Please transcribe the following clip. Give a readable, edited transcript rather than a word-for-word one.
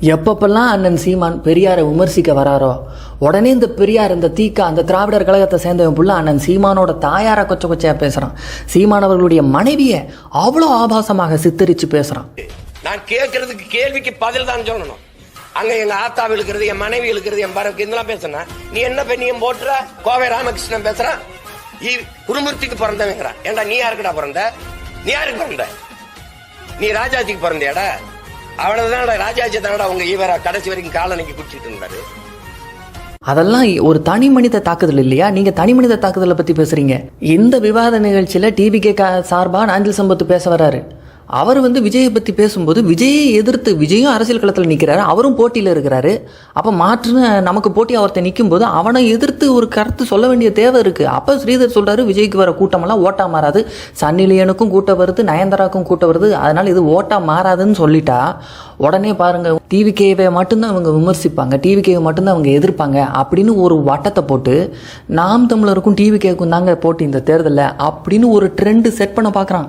எப்பப்பெல்லாம் அண்ணன் சீமான் பெரியாரை விமர்சிக்க வராரோ உடனே இந்த பெரியார் இந்த தீக்கா அந்த திராவிடர் கழகத்தை சேர்ந்தவன் புள்ள அண்ணன் சீமானோட தாயாரை கொச்ச கொச்சையா பேசுறான். சீமானவர்களுடைய மனைவியை அவ்வளோ ஆபாசமாக சித்தரிச்சு பேசுறான். நான் கேட்கறதுக்கு கேள்விக்கு பதில் தான் சொல்லணும். அங்க எங்க ஆத்தாவை இருக்கிறது, என் மனைவி இருக்கிறது, என் பரவுக்கு இதெல்லாம் பேசுனா நீ என்ன பெண்ணியம் போட்டுற? கோவை ராமகிருஷ்ணன் பேசுறான், குருமூர்த்திக்கு பிறந்தவங்கிறான். ஏண்டா நீ யாருக்குடா பிறந்த? நீ யாருக்கு பிறந்த? நீ ராஜாஜிக்கு பிறந்தியாடா? அவ்வளவுதான் ராஜாஜி தானடா உங்க ஈவரா கடைசி வரைக்கும் காலனிக்கு குடிச்சிட்டு இருந்தாரு. அதெல்லாம் ஒரு தனி மனித தாக்குதல் இல்லையா? நீங்க தனி மனித தாக்குதலை பத்தி பேசுறீங்க. இந்த விவாத நிகழ்ச்சியில டிவிகே சார்பா நாஞ்சில் சம்பத் பேச வராரு. அவர் விஜயை பற்றி பேசும்போது விஜயை எதிர்த்து விஜயும் அரசியல் களத்தில் நிற்கிறாரு, அவரும் போட்டியில் இருக்கிறாரு. அப்போ மாற்றுன்னு நமக்கு போட்டி ஒருத்தர் நிற்கும் போது அவனை எதிர்த்து ஒரு கருத்து சொல்ல வேண்டிய தேவை இருக்குது. அப்போ ஸ்ரீதர் சொல்கிறாரு, விஜய்க்கு வர கூட்டமெல்லாம் ஓட்டா மாறாது, சன்னிலியனுக்கும் கூட்டம் வருது, நயன்தாராக்கும் கூட்டம் வருது, அதனால் இது ஓட்டா மாறாதுன்னு சொல்லிட்டா உடனே பாருங்கள் டிவிகேவை மட்டும்தான் அவங்க விமர்சிப்பாங்க, டிவிகேவை மட்டும்தான் அவங்க எதிர்ப்பாங்க அப்படின்னு ஒரு வட்டத்தை போட்டு நாம் தமிழருக்கும் டிவிகேக்கும் தாங்க போட்டி இந்த தேர்தலில் அப்படின்னு ஒரு ட்ரெண்டு செட் பண்ண பார்க்குறான்.